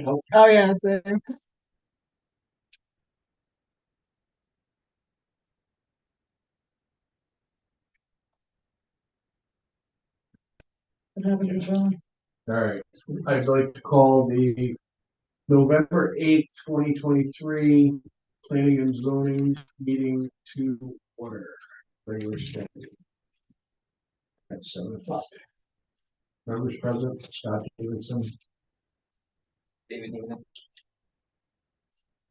Oh, yeah, same. What happened to John? All right, I'd like to call the November 8th, 2023 Planning and Zoning meeting to order. Regular schedule at 7 o'clock. Members present, Scott Davidson, David Newman.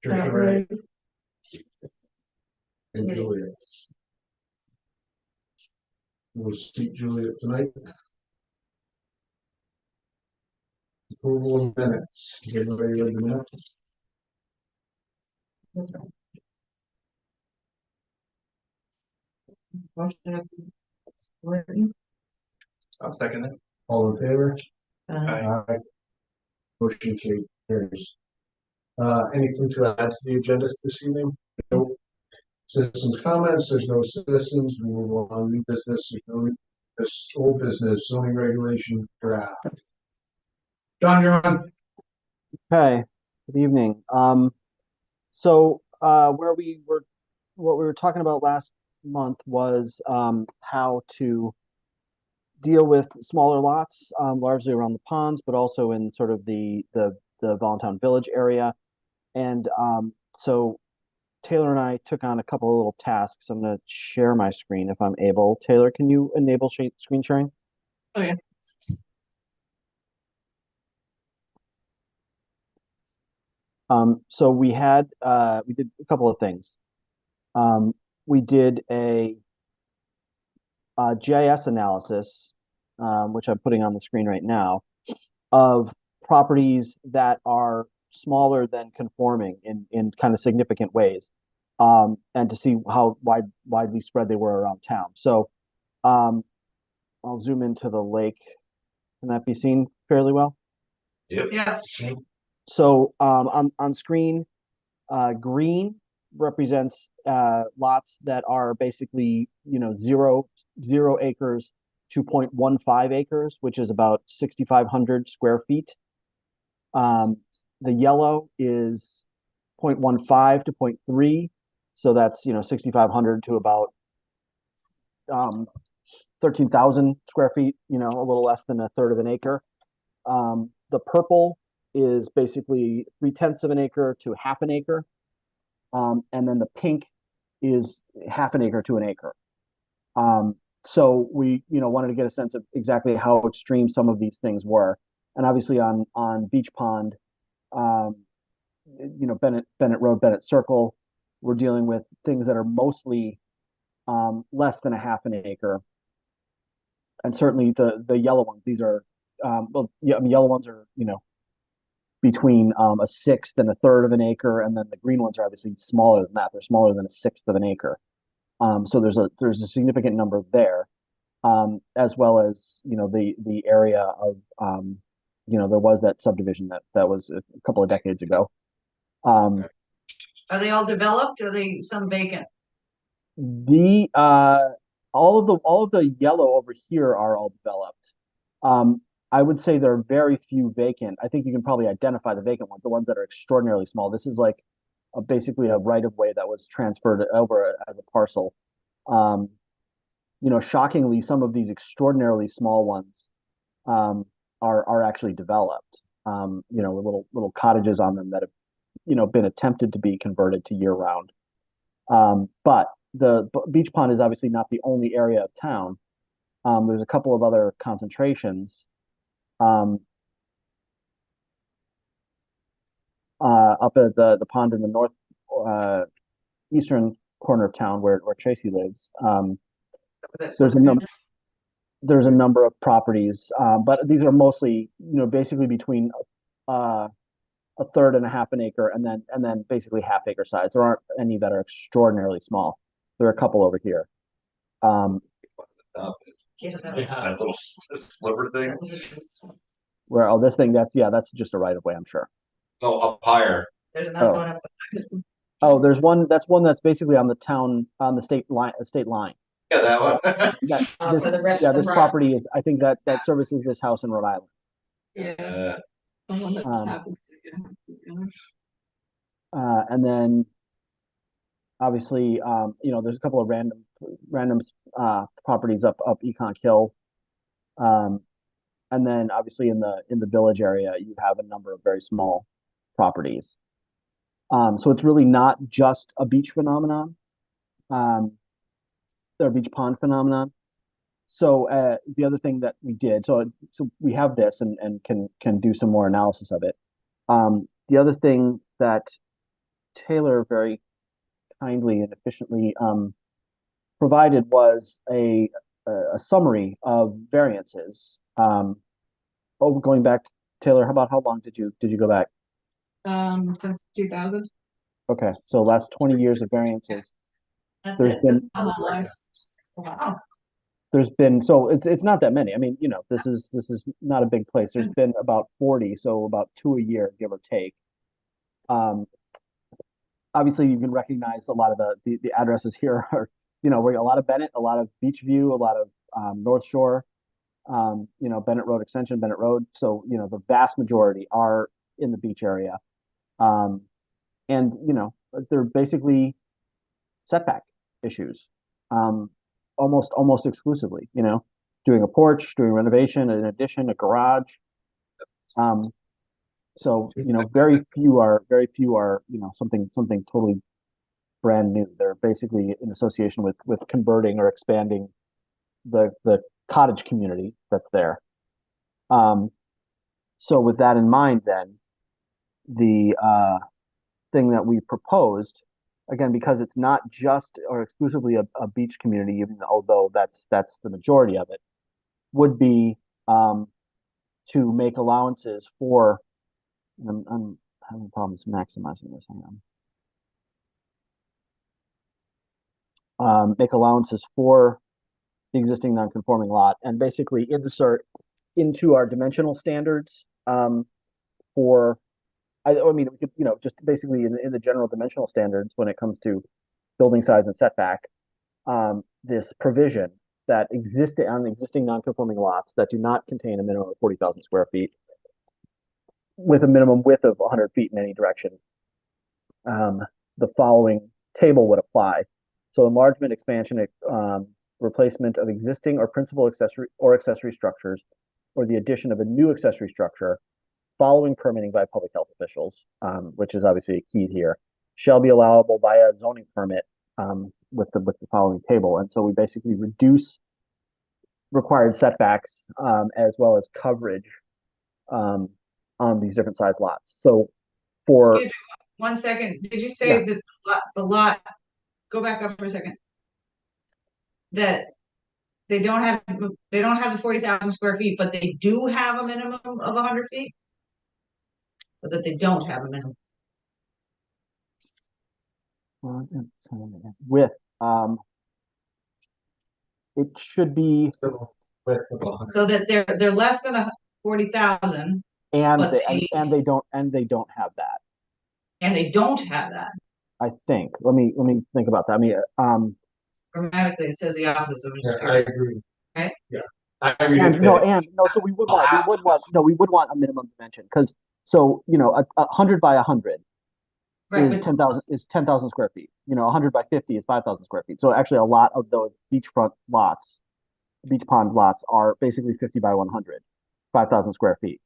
Tricia Ray, and Julia. We'll seat Julia tonight. Approval of minutes. Everybody read the minutes? I'll second it. All in favor? Aye. Aye. Motion carries. Anything to add to the agenda this evening? Nope. Citizens comments, there's no citizens, we move on, new business, there's no this old business, zoning regulation draft. John, you're on. Okay, good evening. So what we were talking about last month was how to deal with smaller lots, largely around the ponds, but also in sort of the Volantown Village area. And so Taylor and I took on a couple of little tasks. I'm going to share my screen if I'm able. Taylor, can you enable screen sharing? Oh, yeah. So we did a couple of things. We did a GIS analysis, which I'm putting on the screen right now, of properties that are smaller than conforming in kind of significant ways, and to see how widely spread they were around town. So I'll zoom into the lake. Can that be seen fairly well? Yep. Yes. So on screen, green represents lots that are basically, zero acres to 0.15 acres, which is about 6,500 square feet. The yellow is 0.15 to 0.3, so that's 6,500 to about 13,000 square feet, a little less than a third of an acre. The purple is basically 3/10 of an acre to half an acre. And then the pink is half an acre to an acre. So we, wanted to get a sense of exactly how extreme some of these things were. And obviously on Beach Pond, Bennett Road, Bennett Circle, we're dealing with things that are mostly less than a half an acre. And certainly the yellow ones, these are, yellow ones are, between a sixth and a third of an acre, and then the green ones are obviously smaller than that. They're smaller than a sixth of an acre. So there's a significant number there, as well as the area of there was that subdivision that was a couple of decades ago. Are they all developed or are they some vacant? The all of the yellow over here are all developed. I would say there are very few vacant. I think you can probably identify the vacant ones, the ones that are extraordinarily small. This is like basically a right of way that was transferred over as a parcel. Shockingly, some of these extraordinarily small ones are actually developed. With little cottages on them that have been attempted to be converted to year round. But the Beach Pond is obviously not the only area of town. There's a couple of other concentrations. Up at the pond in the north eastern corner of town where Tracy lives. There's a number of properties, but these are mostly basically between a third and a half an acre, and then basically half acre size. There aren't any that are extraordinarily small. There are a couple over here. Yeah, that little sliver thing. Where this thing that's just a right of way, I'm sure. No, up higher. There's another one up. Oh, there's one that's basically on the state line. Yeah, that one. For the rest Yeah, of this the property is, I think that services this house in Rhode Island. Yeah. And then obviously, there's a couple of random properties up Econ Hill. And then obviously in the village area, you have a number of very small properties. So it's really not just a beach phenomenon, or beach pond phenomenon. So the other thing that we did, so we have this and can do some more analysis of it. The other thing that Taylor very kindly and efficiently provided was a summary of variances. Going back, Taylor, how long did you go back? Since 2000. Okay, so last 20 years of variances. That's There's it. been- That's a lot. Wow. There's been, so it's not that many. I mean, this is not a big place. There's been about 40, so about 2 a year, give or take. Obviously you can recognize a lot of the addresses here are, where a lot of Bennett, a lot of Beachview, a lot of North Shore, Bennett Road Extension, Bennett Road. So, the vast majority are in the beach area. And, they're basically setback issues, almost exclusively, doing a porch, doing renovation, an addition, a garage. So, very few are, something totally brand new. They're basically in association with converting or expanding the cottage community that's there. So with that in mind, then the thing that we proposed, again, because it's not just or exclusively a beach community, even although that's the majority of it, would be to make allowances for. I'm having problems maximizing this. Hang on. Make allowances for the existing non-conforming lot and basically insert into our dimensional standards for. I mean, we could, just basically in the general dimensional standards when it comes to building size and setback, this provision that existed on existing non-conforming lots that do not contain a minimum of 40,000 square feet with a minimum width of 100 feet in any direction. The following table would apply. So enlargement, expansion, replacement of existing or principal accessory structures, or the addition of a new accessory structure following permitting by public health officials, which is obviously a key here, shall be allowable by a zoning permit with the following table. And so we basically reduce required setbacks as well as coverage on these different size lots. So for Excuse me, 1 second, did you say that the lot, go back up for a second. That they don't have the 40,000 square feet, but they do have a minimum of 100 feet? Or that they don't have a minimum? with it should be So that they're less than 40,000 and But they don't have that. and they don't have that. I think. Let me think about that. I mean, Grammatically, it says the opposite. So I'm just I curious. agree. Right? Yeah. I read and it. no, so we would want a minimum dimension because a 100 by 100 Right, is but 10,000 square feet. 100 by 50 is 5,000 square feet. So actually, a lot of those beach pond lots are basically 50 by 100, 5,000 square feet.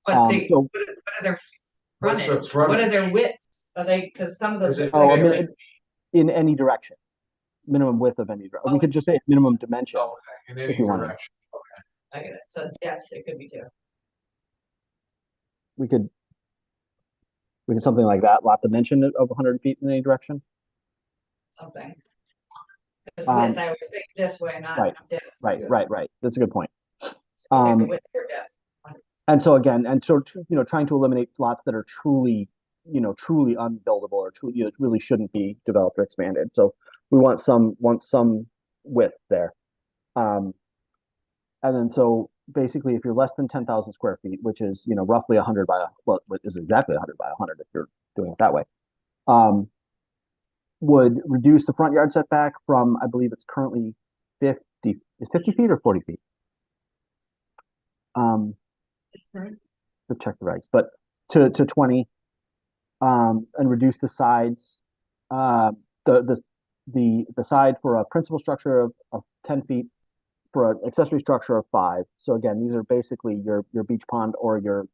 but So what are their What's frontage? the frontage? What are their widths? Are they, because some of those. Is it- oh, Okay. in any direction, minimum width of any direction. We Oh. could just say minimum dimension. Okay, in any If you wanted. direction. I get it. So depths, it could be too. We could something like that, lot dimension of 100 feet in any direction. Something. Because Um, width, I would think this way, not right. depth. Right. That's a good point. Say Um, width or depth. and so again, trying to eliminate lots that are truly unbuildable or truly really shouldn't be developed or expanded. So we want some width there. And then so basically, if you're less than 10,000 square feet, which is roughly 100 by is exactly 100 by 100 if you're doing it that way, would reduce the front yard setback from, I believe it's currently 50 feet or 40 feet. Right. To check the regs, but to 20, and reduce the sides. Uh, the side for a principal structure of 10 feet, for an accessory structure of 5. So again, these are basically your beach pond or your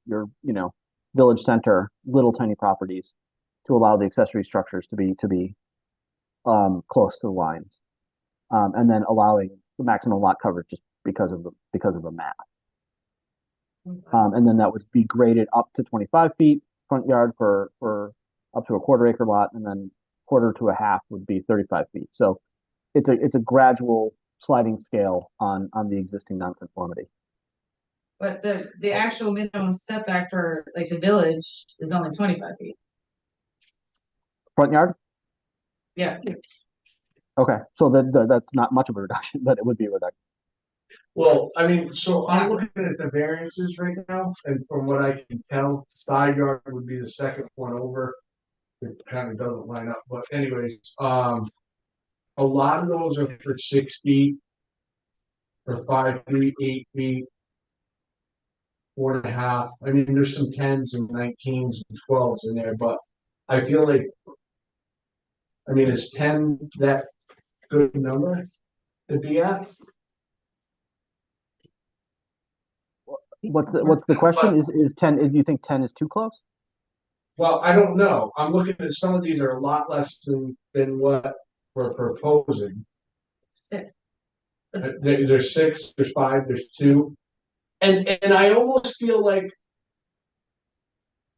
village center little tiny properties to allow the accessory structures to be close to the lines, and then allowing the maximum lot coverage just because of the math. And then that would be graded up to 25 feet front yard for up to a quarter acre lot, and then quarter to a half would be 35 feet. So it's a gradual sliding scale on the existing nonconformity. But the actual minimum setback for like the village is only 25 feet. Front yard? Yeah, Okay, so that's not much of a reduction, but it would be a reduction. Well, I mean, so I'm looking at the variances right now, and from what I can tell, side yard would be the second one over. It kind of doesn't line up, but anyways, a lot of those are for 6 feet, for 5 feet, 8 feet, 4.5. I mean, there's some 10s and 19s and 12s in there, but I feel like, I mean, is 10 that good number to be at? What's the question? Is 10? Do you think 10 is too close? Well, I don't know. I'm looking at some of these are a lot less than what we're proposing. 6. There's 6, there's 5, there's 2. And I almost feel like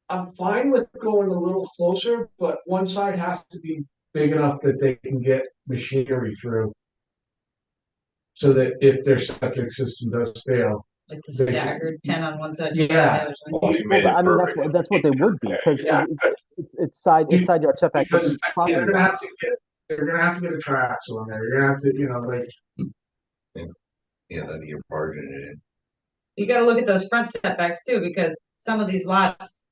I'm fine with going a little closer, but one side has to be big enough that they can get machinery through. So that if their septic system does fail. Like the staggered 10 on one side. Yeah. Well, you made it I mean, perfect. that's what they would be, because Yeah. it's side yard setback. Because is they're property gonna line. have to get a triaxle on there. You're gonna have to, like. Yeah, then you're barging it in. You gotta look at those front setbacks too, because some of these lots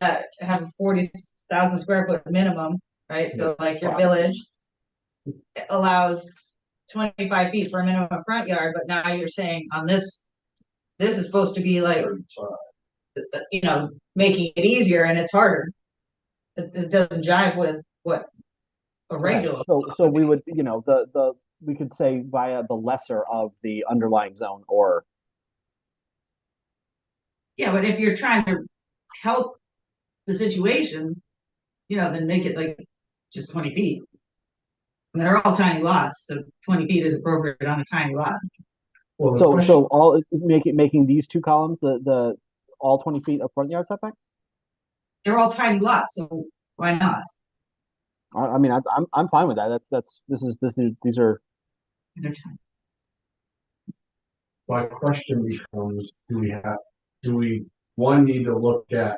that have a 40,000 square foot minimum, right? So like your village allows 25 feet for a minimum front yard, but now you're saying on this is supposed to be like, making it easier, and it's harder. It doesn't jive with what a regular. So we would, we could say via the lesser of the underlying zone, or Yeah, but if you're trying to help the situation, then make it like just 20 feet. I mean, they're all tiny lots, so 20 feet is appropriate on a tiny lot. Well, the so question, all making these two columns the all 20 feet of front yard setback. They're all tiny lots, so why not? I mean, I'm fine with that. These are. They're tiny. my question becomes, do we one need to look at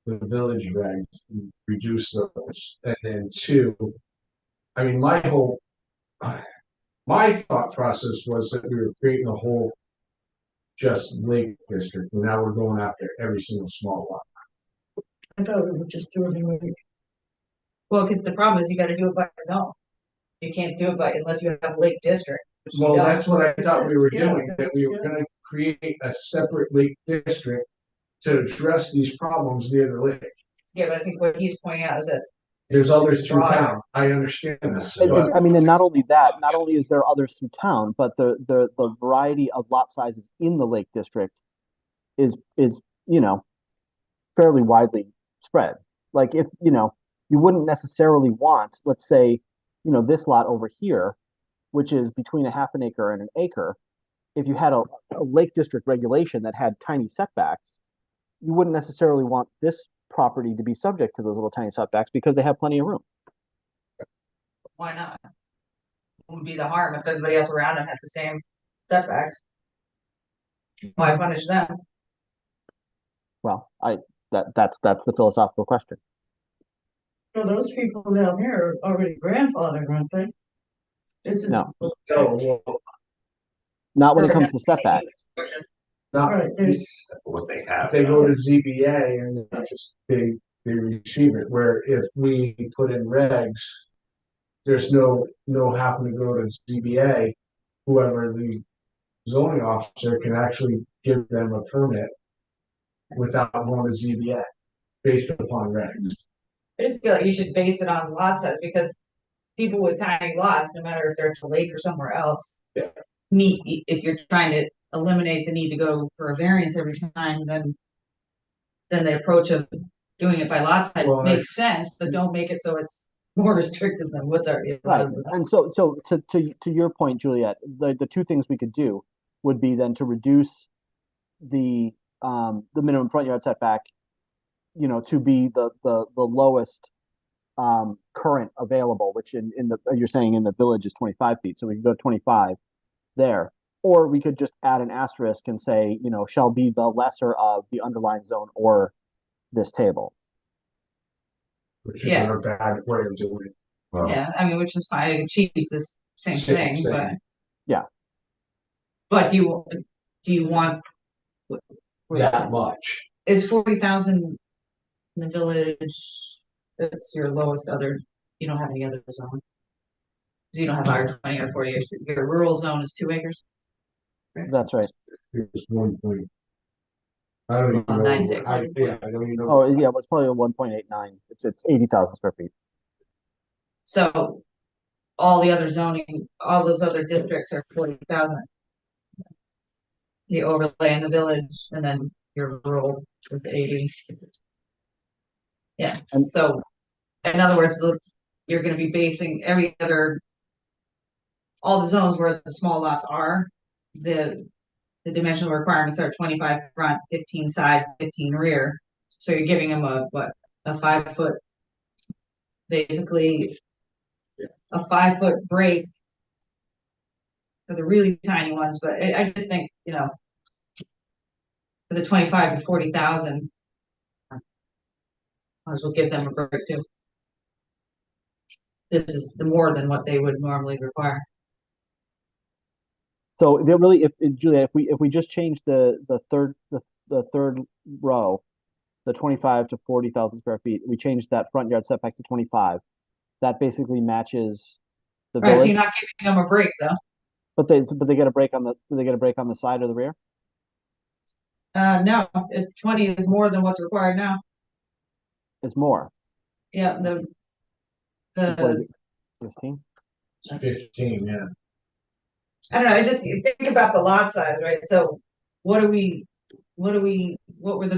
the village regs and reduce those, and then 2, I mean, my thought process was that we were creating a whole just lake district, and now we're going after every single small lot. I thought we would just do it in the. Well, because the problem is you gotta do it by zone. You can't do it unless you have Lake District. which you Well, don't. that's what I thought we were doing, that we were gonna create a separate lake district to address these problems near the lake. Yeah, but I think what he's pointing out is that There's others through town, I understand that, I mean, and not only is there others through town, but the variety of lot sizes in the Lake District is fairly widely spread. Like, if you wouldn't necessarily want, let's say, this lot over here, which is between a half an acre and an acre. If you had a Lake District regulation that had tiny setbacks, you wouldn't necessarily want this property to be subject to those little tiny setbacks because they have plenty of room. why not? What would be the harm if everybody else around them had the same setbacks? Why punish them? Well, that's the philosophical question. So those people down here are already grandfathered, aren't they? This is. No. No, well, Not when it comes to setbacks. not, Right, there's, What they have. they go to ZBA and they receive it, where if we put in regs, there's no having to go to ZBA, whoever the zoning officer can actually give them a permit without going to ZBA. based upon regs. I just feel like you should base it on lot size, because people with tiny lots, no matter if they're at the lake or somewhere else. Yeah. If you're trying to eliminate the need to go for a variance every time, then the approach of doing it by lot size Well, makes sense, but don't make it so it's more restrictive than what's already Right, allowed. and so to your point, Juliet, the two things we could do would be then to reduce the minimum front yard setback, to be the lowest current available, which in the you're saying in the village is 25 feet, so we could go 25 there, or we could just add an asterisk and say, shall be the lesser of the underlying zone or this table. Which isn't a bad way of doing it. Well, Yeah, I mean, which is fine, it achieves this same Same thing, but. thing. Yeah. But do you want? That much. Is 40,000 in the village, that's your lowest other, you don't have any other zone? 'Cause you don't have R20 or 40, your rural zone is 2 acres? That's right. It's 1 point. I don't even Well, know. 96. I don't even know. Oh, yeah, well, it's probably a 1.89. It's 80,000 square feet. So all the other zoning, all those other districts are 40,000. The overlay in the village, and then your rural with 80. Yeah, And- so in other words, you're gonna be basing every other. All the zones where the small lots are, the dimensional requirements are 25 front, 15 side, 15 rear. So you're giving them a 5 foot, basically a 5 foot break for the really tiny ones, but I just think, for the 25 to 40,000, might as well give them a break too. This is more than what they would normally require. So they really, Julia, if we just change the third row, the 25 to 40,000 square feet, we change that front yard setback to 25. That basically matches the Right, so village, you're not giving them a break though. but they get a break on the side or the rear. No, it's 20 is more than what's required now. It's more. Yeah, What is it? 15. It's 15, yeah. I don't know, I just think about the lot size, right? So what were the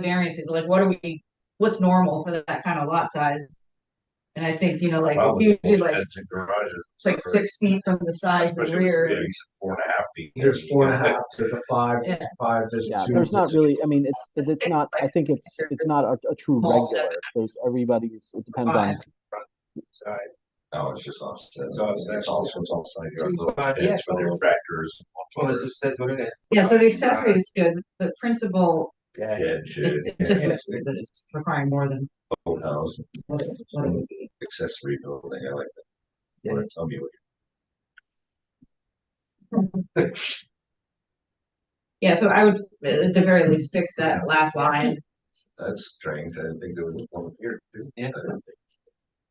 variances? Like, what's normal for that kind of lot size? And I think, like, probably it's usually like, sheds and garages. it's like 6 feet from the side to the Especially with rear. maybe some 4.5 feet. There's 4.5, there's a 5, Yeah. there's a 5, there's a Yeah, 2. there's not really. I mean, it's Six, not. I think it's not a true Small regular. There's everybody's. It depends on. Side. No, it's just offset. It's offset. It's also, it's all side yard, little Yeah. sheds for their tractors. Well, this just says what it is. Yeah, so the accessory is good, the principal, Yeah. Shed, shed, it just looks weird that it's requiring more than boathouse, what it would be. accessory building, I like that. Yeah. Or tell me what Yeah, so I would, at the very least, fix that last line. That's strange, I didn't think there was one here. too. Yeah.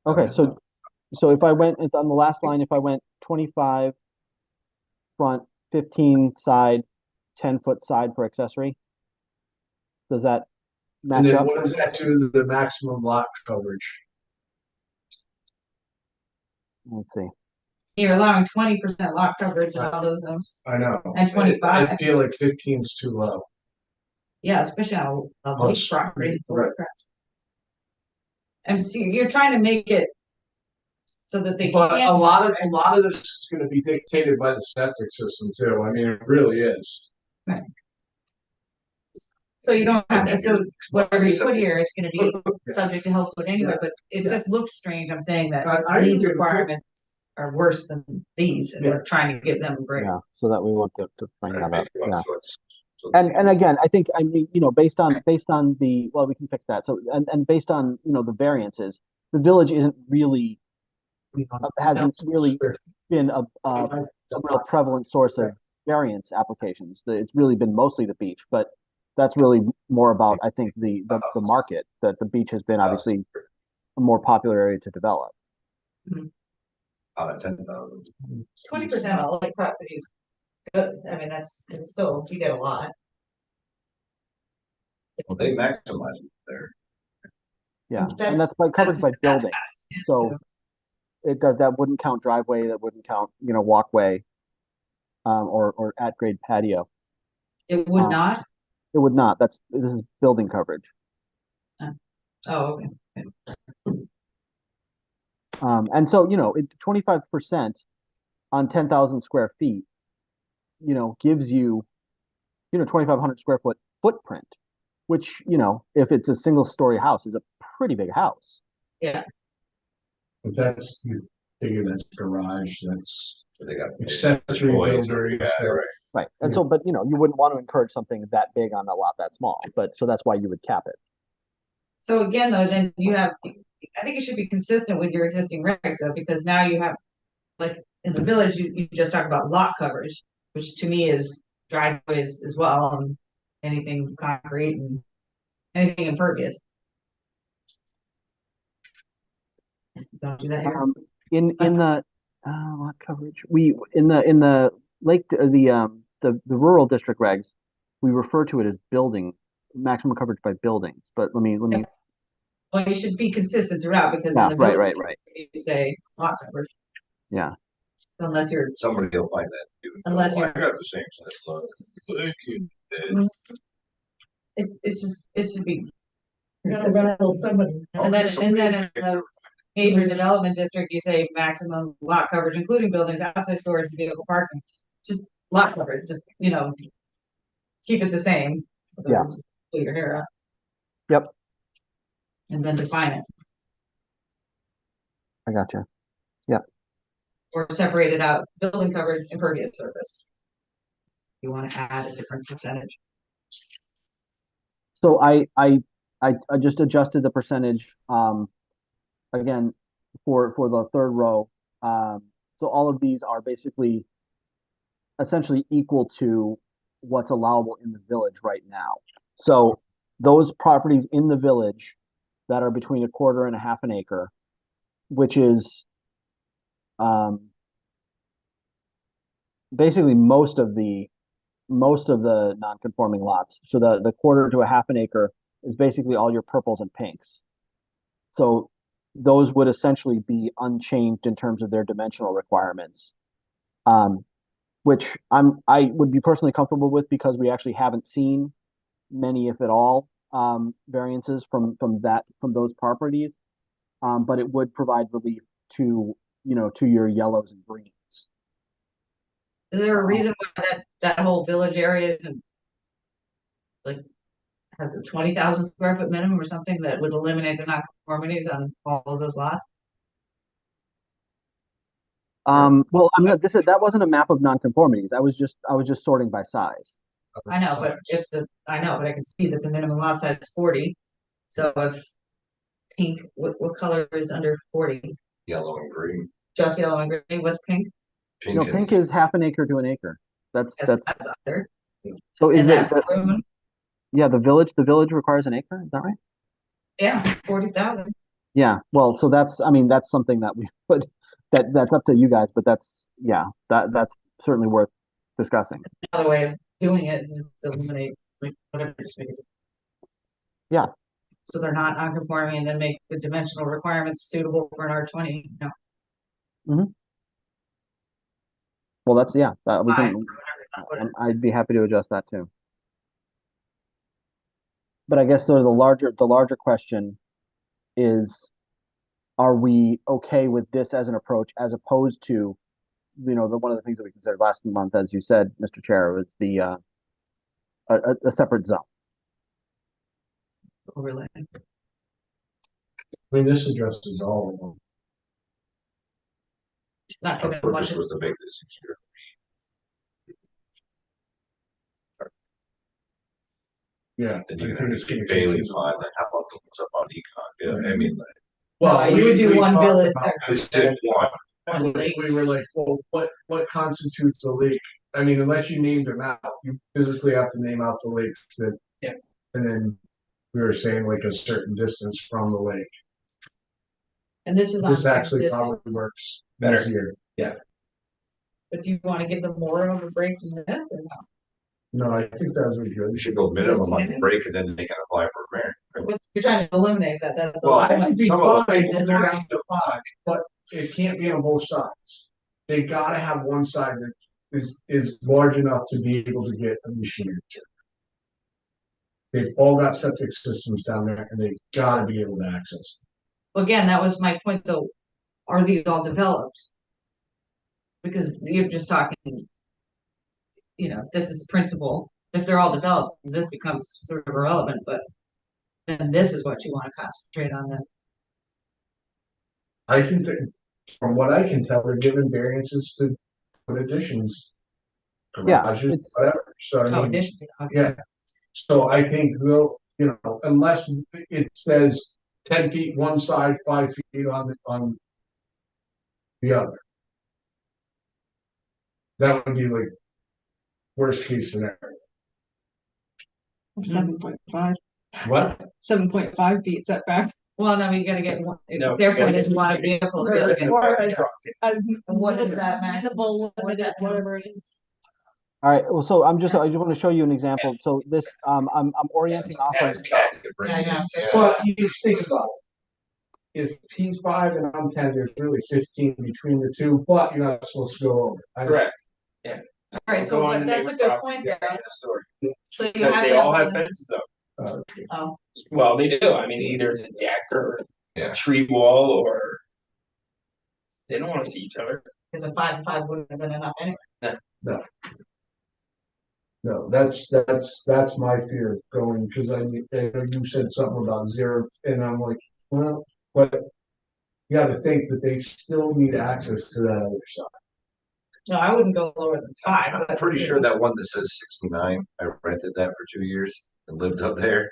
Okay, so if I went it's on the last line, if I went 25 front, 15 side, 10-foot side for accessory, does that And match then up? what does that do to the maximum lot coverage? Let's see. You're allowing 20% lot coverage in all those zones. I know. And 25. I feel like 15 is too low. Yeah, especially on a Oh, lake property. right. And see, you're trying to make it so that they But can't. a lot of this is gonna be dictated by the septic system too. I mean, it really is. So you don't have, so whatever you put here, it's gonna be subject to health code anyway, but it just looks strange, I'm saying that I these agree with you. requirements are worse than these, and we're trying to give them a break. Yeah, so that we want to bring that up. Yeah. So And again, I think, I mean, based on the, well, we can fix that. So, and based on, the variances, the village isn't really, hasn't really been a real prevalent source of variance applications. It's really been mostly the beach, but that's really more about, I think, the market, that the beach has been obviously a more popular area to develop. Out of 10,000. 20% of lake properties, good, I mean, it's still, you get a lot. Well, they maximize it there. Yeah, That- and that's by covered by that's building, fascinating, so too. that wouldn't count driveway, that wouldn't count, walkway, or at grade patio. It would um, not? It would not. This is building coverage. Oh, okay. And so, 25% on 10,000 square feet, gives you, 2,500 square foot footprint, which, if it's a single story house, is a pretty big house. Yeah, But that's, you figure that's garage, that's They got. accessory Employees, builder. yeah, right. Right. And Yeah. so, but, you wouldn't want to encourage something that big on a lot that small. But so that's why you would cap it. so again, though, then you have, I think it should be consistent with your existing regs, though, because now you have, like, in the village, you just talk about lot coverage, which to me is driveways as well, and anything concrete and anything impervious. Don't do that here. In the lot coverage, in the lake, the rural district regs, we refer to it as building, maximum coverage by buildings. But let me, Well, you should be consistent throughout, because in yeah, the right, village, right. you say lot coverage, Yeah. unless you're, Somebody will find that. too. Unless Oh, I you're- got the same size lot. Thank you. it should be. You gotta consistent. rattle somebody. And then in the major development district, you say maximum lot coverage, including buildings, outside storage, and vehicle parking. Just lot coverage, just, keep it the same. Yeah. Pull your hair out. Yep. And then define it, I got you. or separate it out, building coverage, impervious surface. You wanna add a different percentage. So I just adjusted the percentage, again, for the third row. So all of these are basically essentially equal to what's allowable in the village right now. So those properties in the village that are between a quarter and a half an acre, which is basically most of the non-conforming lots. So the quarter to a half an acre is basically all your purples and pinks. So those would essentially be unchanged in terms of their dimensional requirements, which I would be personally comfortable with, because we actually haven't seen many, if at all, variances from those properties. But it would provide relief to your yellows and greens. Is there a reason why that whole village area isn't, like, has a 20,000 square foot minimum or something that would eliminate the nonconformities on all of those lots? Well, I'm not. That wasn't a map of nonconformities. I was just sorting by size. I know, but I can see that the minimum lot size is 40. So if pink, what color is under 40? Yellow and green. Just yellow and green, what's pink? Pink No, and- pink is half an acre to an acre. That's That's under. so is And it that room, yeah, the village requires an acre, is that right? yeah, 40,000. Yeah, well, so that's something that we would, that's up to you guys, but that's certainly worth discussing. Another way of doing it is to eliminate, like, whatever. Just make it. Yeah. So they're not non-conforming, and then make the dimensional requirements suitable for an R20, Well, that's, yeah, that we Fine, can, or whatever, that's what it is. I'd be happy to adjust that too. But I guess the larger question is, are we okay with this as an approach, as opposed to, one of the things that we considered last month, as you said, Mr. Chair, was the a separate zone. Overlay. I mean, this addresses all of them. It's not Our giving much. purpose was to make this easier. Yeah. Then I you think can have it's to keep gonna Bailey confuse Pond, then how about the ones up on Econ? Yeah, I mean, like, No, you would do we one talked village about there. that. this is one. One lake. We were like, well, what constitutes a lake? I mean, unless you named them out, you physically have to name out the lakes that. Yeah. And then we were saying like a certain distance from the lake. And this is on. This actually existing, probably works Better. easier. But do you want to give them more of a break than this, or no? No, I think that was good. We should go minimum on the break and then they can apply for a grant. You're trying to eliminate that, that's. Well, all. I would be Some of fine them- if they're down to 5, but it can't be on both sides. They gotta have one side that is large enough to be able to get a machine into. They've all got septic systems down there and they gotta be able to access. Again, that was my point though, are these all developed? Because you're just talking. This is principle, if they're all developed, this becomes sort of irrelevant, but. Then this is what you wanna concentrate on then. I think that, from what I can tell, they're given variances to put additions. Yeah, Garages, it's- whatever, so I Oh, mean, addition to, okay. yeah. So I think they'll, unless it says 10 feet one side, 5 feet on the other. That would be like worst case scenario. 7.5, What? 7.5 feet setback. Well, now you gotta get one, No, their you gotta point is get- you want a vehicle to be able to get. Or as What is that, Max? minimal, What is that? whatever it is. All right, well, so I just want to show you an example. So this, I'm orienting off of, As Cat could bring Yeah, I it in, know. yeah. Well, you think about it. If he's 5 and I'm 10, there's really 15 between the two, but you're not supposed to go over. Correct. Alright, so Go on but that's a neighbor's good property, point yeah, there, end of story. so you Because have they to all have. have fences up. Oh, Well, they do. I mean, either it's a deck or Yeah. a tree wall or they don't want to see each other. cause a 5 and 5 wouldn't have been enough anyway. No, that's my fear of going, because I know you said something about 0, and I'm like, well, but you gotta think that they still need access to that other side. No, I wouldn't go lower than 5. I'm pretty sure that one that says 69, I rented that for 2 years and lived up there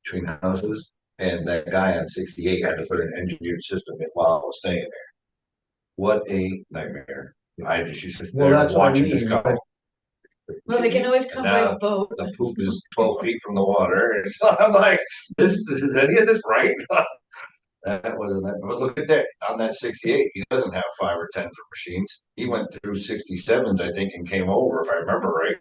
between houses. And that guy on 68 had to put an engineered system in while I was staying there. What a nightmare. I just used to sit Well, there that's and what I watch it just mean. come. Well, they can always come by Now, boat. The poop is 12 feet from the water. And I'm like, is any of this right? That wasn't that, but look at that, on that 68, he doesn't have 5 or 10 for machines. He went through 67s, I think, and came over, if I remember right.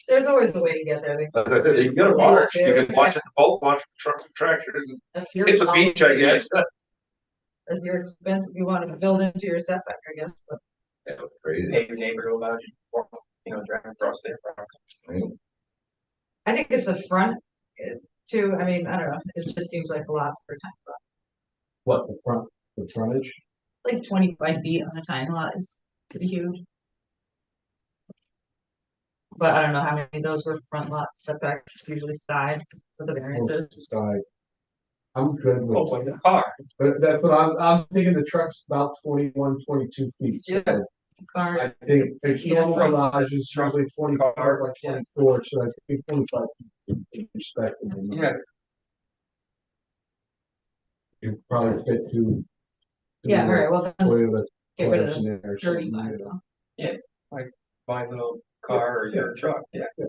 There's always a way to get there. But I said, you got a barge, you can watch it, boat launch trucks and tractors and That's your. hit the call. beach, I guess. That's your expense if you want to build into your setback, I guess, but. That was crazy. Pay your neighbor to allow you, drive across their property. I think it's the front too. I mean, I don't know. It just seems like a lot for a tiny lot. What, the frontage? Like 25 feet on a tiny lot is pretty huge. But I don't know how many of those were front lot setbacks, usually side for the variances. Side. I'm good Oh, with, like the car. but that's what I'm thinking the truck's about 21, 22 feet. So Yeah. Car, I think it's Yeah, normal right. garage is usually 25 by 24, so I think 25 feet respectable. Yeah. You probably fit to. yeah, all right, well then Toilet. get rid of flush the in there or something, 35 yeah. though. My little car or your truck. Yeah. I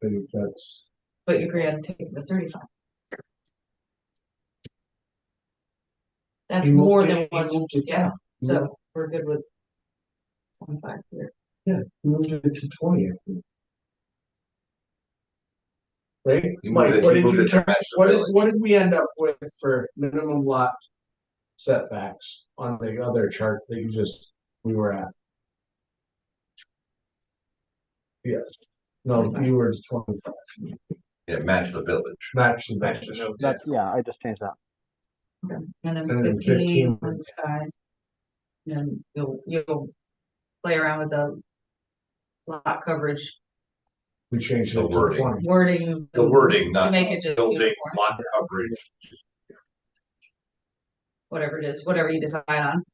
think that's, But you agree on taking the 35. That's He moved more it- than he was, moved it yeah, down. so we're good with 25 here. Yeah, he moved it to 20, I think. Right? He moved Mike, it- what he did moved you it to turn- match the village. what did we end up with for minimum lot setbacks on the other chart that we were at? Yes, no, you were 25, Yeah, match the village. match the Match matches. the note. that's, yeah, I just changed that. And then And then 15 15. was the side. And then you'll play around with the lot coverage We changed it The to wording. 20. wordings. The wording, not Make it just building, uniform. lot coverage. Whatever it is, whatever you decide on.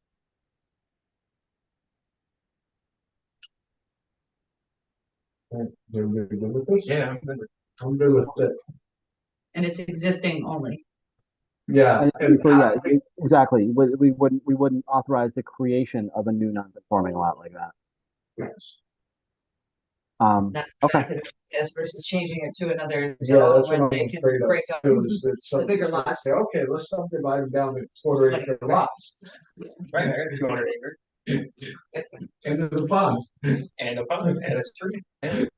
They're really good with this? Yeah. I'm good with it. And it's existing only. Yeah, and So, yeah, exactly. We wouldn't authorize the creation of a new non-conforming lot like that. yes. That's Okay. Yes, versus changing it to another Yeah, zone that's what when I'm they can afraid of. break up. too, is that some bigger people lots. Say, okay, let's subdivide them down to quarter acre lots. Right, I got 200 acre Into the pond. and a pond and a street. And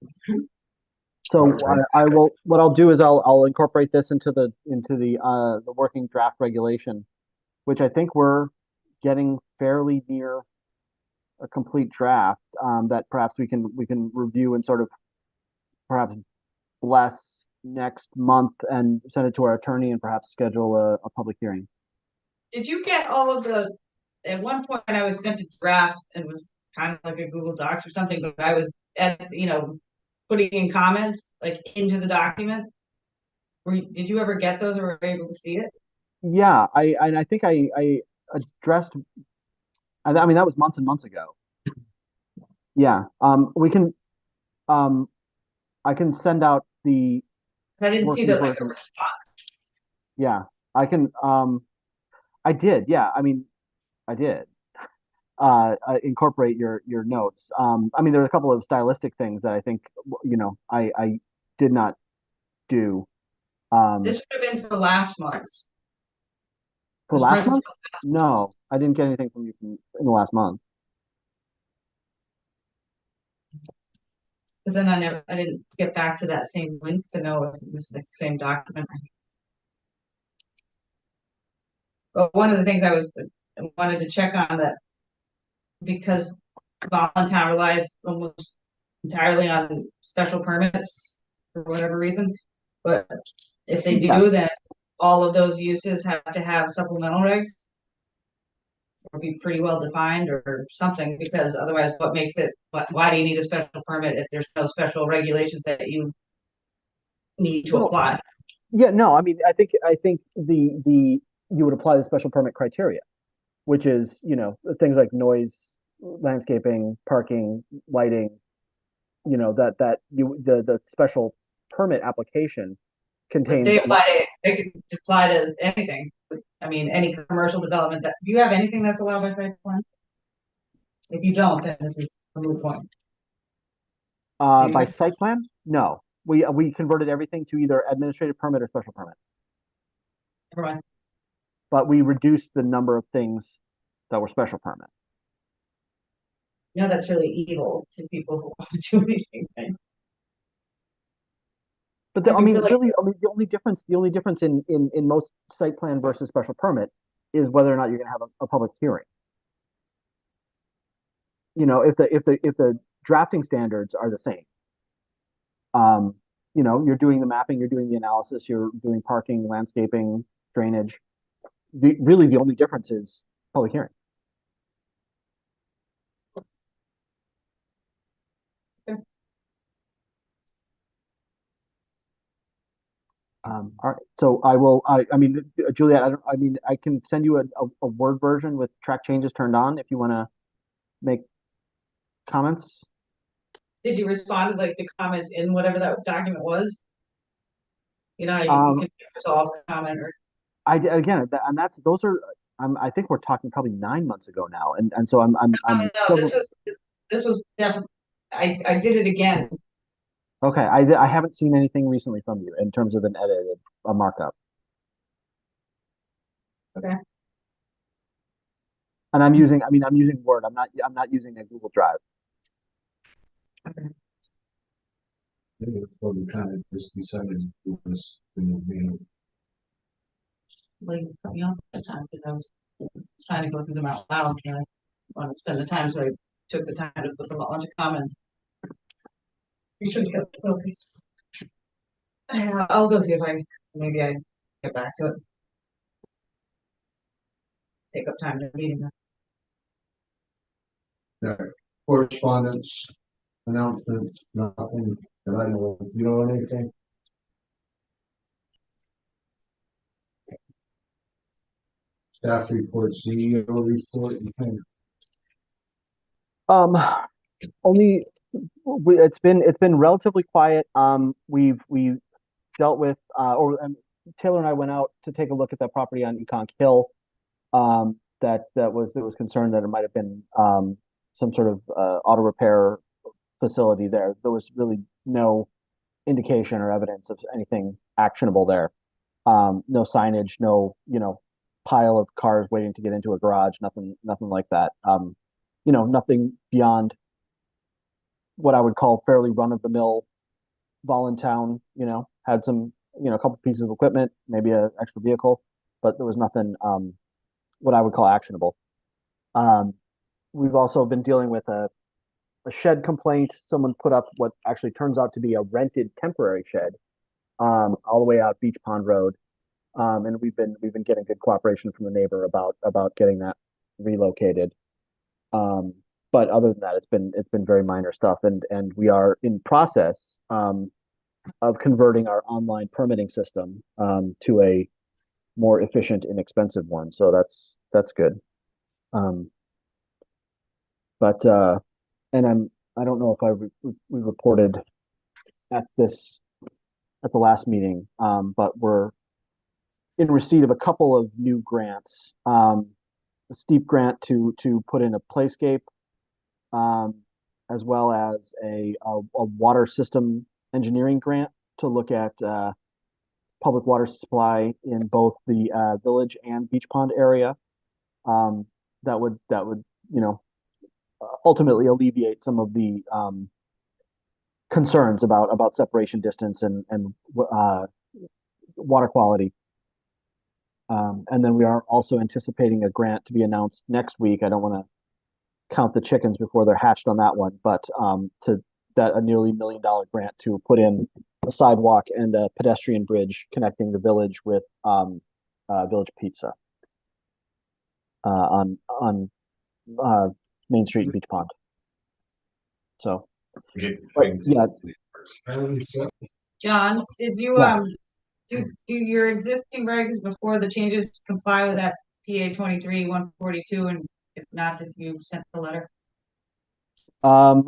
So I will, what I'll do is I'll incorporate this into the working draft regulation, which I think we're getting fairly near a complete draft, that perhaps we can review and sort of perhaps bless next month and send it to our attorney and perhaps schedule a public hearing. Did you get all of the, at one point I was sent a draft and it was kind of like a Google Docs or something, but I was putting in comments like into the document. Did you ever get those or were able to see it? Yeah, I think I addressed, I mean, that was months and months ago. Yeah, we can, I can send out the, 'Cause I didn't see Working the like a version. response. yeah, I can, I did, yeah, I mean, I did. Incorporate your notes. I mean, there are a couple of stylistic things that I think, I did not do. This should have been for last month's. For This last wasn't month? for last month's. No, I didn't get anything from you in the last month. Cause then I didn't get back to that same link to know if it was the same document. But one of the things I wanted to check on that, because Voluntown relies almost entirely on special permits for whatever reason. But if they Yeah. do, then all of those uses have to have supplemental regs. Or be pretty well defined or something, because otherwise what makes it, why do you need a special permit if there's no special regulations that you need to Well, apply? Yeah, no, I mean, I think the you would apply the special permit criteria, which is, things like noise, landscaping, parking, lighting, the special permit application But contains they could apply to anything. I mean, any commercial development do you have anything that's allowed by site plan? If you don't, then this is a moot point. by site plan? No. We converted everything to either administrative permit or special permit, Never mind. but we reduced the number of things that were special permit. You know, that's really evil to people who want to do anything, right? But I I mean, feel like- really, I mean, the only difference in most site plan versus special permit is whether or not you're going to have a public hearing. If the drafting standards are the same, you're doing the mapping, you're doing the analysis, you're doing parking, landscaping, drainage. Really, the only difference is public hearing. All right. So I will. I mean, Juliet. I mean, I can send you a Word version with track changes turned on if you want to make comments. Did you respond to like the comments in whatever that document was? You know, you Um, can resolve a comment or. Again, and those are. I think we're talking probably 9 months ago now, and so I'm No, still this was definitely. I did it again. okay. I haven't seen anything recently from you in terms of an edit, a markup. Okay. And I'm using. I mean, I'm using Word. I'm not using a Google Drive. Probably kind of just decided to do this, Like, cut me off at the time because I was trying to go through them out loud and I wanted to spend the time, so I took the time to put them all into comments. You should get focused. I'll go see if maybe I get back to it. Take up time to reading them. correspondence, announcements, nothing that I know of. You know anything? Staff report, CEO report, you can. Um, only it's been relatively quiet. We dealt with Taylor and I went out to take a look at that property on Econk Hill. That was concerned that it might have been some sort of auto repair facility there. There was really no indication or evidence of anything actionable there. No signage, no, pile of cars waiting to get into a garage, nothing like that. Nothing beyond what I would call fairly run of the mill Voluntown, had some, a couple pieces of equipment, maybe a extra vehicle, but there was nothing, what I would call actionable. Um, we've also been dealing with a shed complaint. Someone put up what actually turns out to be a rented temporary shed, all the way out Beach Pond Road. And we've been getting good cooperation from the neighbor about getting that relocated. But other than that, it's been very minor stuff, and we are in process of converting our online permitting system to a more efficient, inexpensive one. So that's good. Um, but and I don't know if we reported at the last meeting, but we're in receipt of a couple of new grants. A steep grant to put in a playscape, um, as well as a water system engineering grant to look at public water supply in both the village and beach pond area. That would ultimately alleviate some of the concerns about separation distance and water quality. And then we are also anticipating a grant to be announced next week. I don't want to count the chickens before they're hatched on that one, but a nearly $1 million grant to put in a sidewalk and a pedestrian bridge connecting the village with Village Pizza on Main Street and Beach Pond. So, yeah. John, did you, Yeah. do your existing regs before the changes comply with that PA 23-142, and if not, did you send the letter? I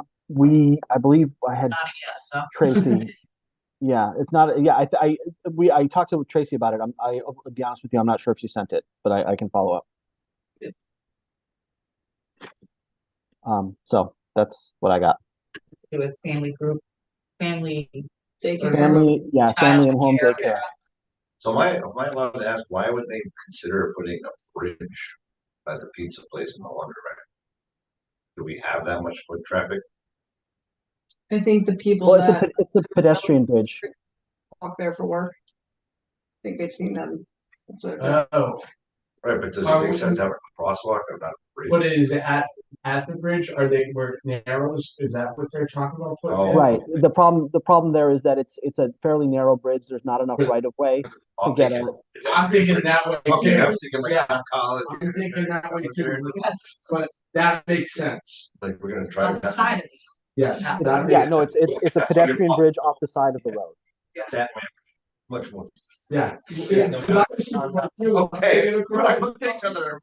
believe I had Not a yes, so. Tracy. Yeah, it's not. Yeah, I talked to Tracy about it. I'll be honest with you, I'm not sure if she sent it, but I can follow up. So that's what I got. Do its family group, family daycare. Family, yeah, family and home Child daycare. So am I allowed to ask, why would they consider putting a bridge at the pizza place in the laundromat? Do we have that much foot traffic? I think the people Well, that it's a pedestrian bridge. walk there for work, I think they've seen them. So, Oh, Right, but does it make sense to have a crosswalk or not a bridge? what is it at the bridge? Are they where it narrows? Is that what they're talking about? putting Oh. in? Right. The problem there is that it's a fairly narrow bridge. There's not enough right of way to I'm get thinking- I'm thinking that way Okay, I too. was thinking like Yeah. on college. I'm thinking that way too. But that makes sense. Like we're gonna On try the side of it. Yes. Yeah. that Yeah, makes no, sense. it's a pedestrian bridge off the side of the road. that much more. Yeah. Yeah. Because I was thinking like you, I'm Okay, thinking we're not across. looked at each other.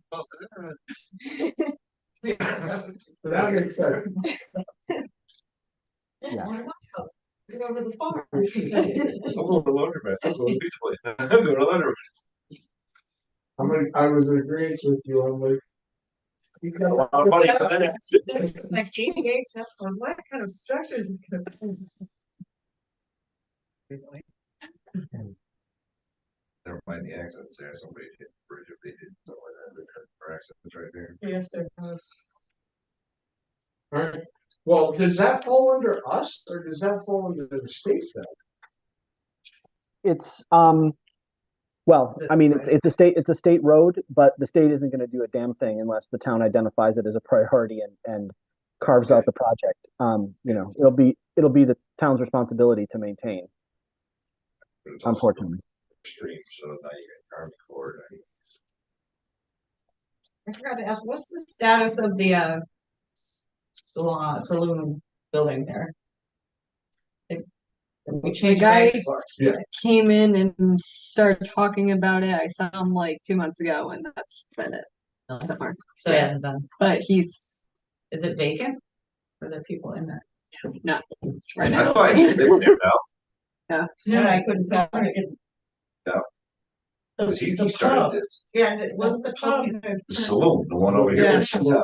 That makes sense. Yeah. Go over the farm. I'm going to laundromat. I'm going to pizza place. I'm going to laundromat. I was in agreement with you. I'm like. You got A lot of money for that. Like Jamie Gates, that's what kind of structure is this gonna be? Never mind the accidents there. Somebody hit the bridge if they did something like that. Or accidents right there. Yes, there was. Alright, well, does that fall under us or does that fall under the state then? It's well, I mean, it's a state road, but the state isn't going to do a damn thing unless the town identifies it as a priority and carves out the project. It'll be the town's responsibility to maintain, But it's also unfortunately. Stream, so now you got Army Corps. I forgot to ask, what's the status of the saloon building there? We changed guy- regs for it. Yeah. came in and started talking about it. I saw him like 2 months ago, and that's been it. So far. So it hasn't done. But he's Is it vacant? Or are there people in there? not right I now. thought he lived there now. Yeah, I couldn't tell. Because he The started pub, this. Yeah, it wasn't the pub. The saloon, the one over here. Yeah. in Shintown.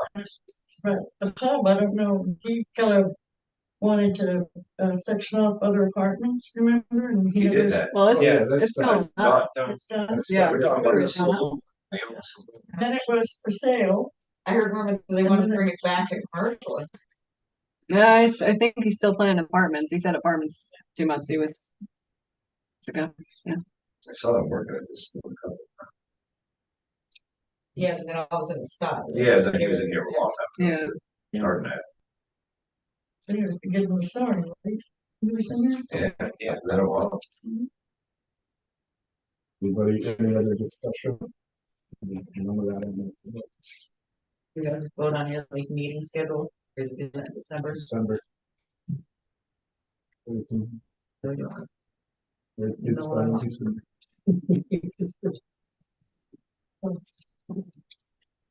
but the pub, I don't know, he kind of wanted to section off other apartments, remember? And He did that. Well, it's, Yeah, that's it's going That's up. done. It's done. Yeah. We're talking about the It's gone up. saloon. The old saloon. Then it was for sale. I heard rumors that they wanted to bring it back to commercial. Yeah, I think he's still planning apartments. He said apartments 2 months ago. I saw them working at this. Yeah, but then all of a sudden it stopped. Yeah, then he was in here for a long Yeah. time, starting that, So he was beginning the summer, right? He was in there? yeah, then a while. Anybody, any other discussion? None of that in We gotta vote on your like meeting schedule for December. December. Everything- So we don't- It's No. done, December.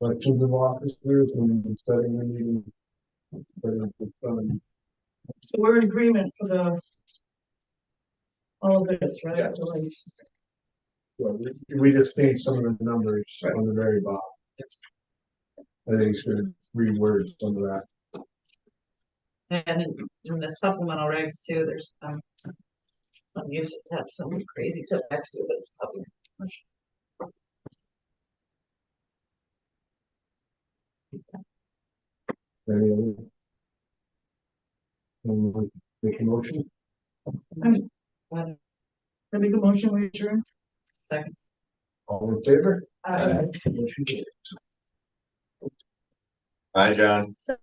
Elections of officers and setting the meeting. It's done. So we're in agreement for the. All of this, right? So it's- Well, we just changed some of the numbers on the very bottom. I think it's gonna reword some of that. And in the supplemental regs too, there's some uses have some crazy setbacks too, but it's probably. Any other? Make a motion? Well, I make a motion, we adjourn. All in favor? uh, Motion carries. Hi, John. So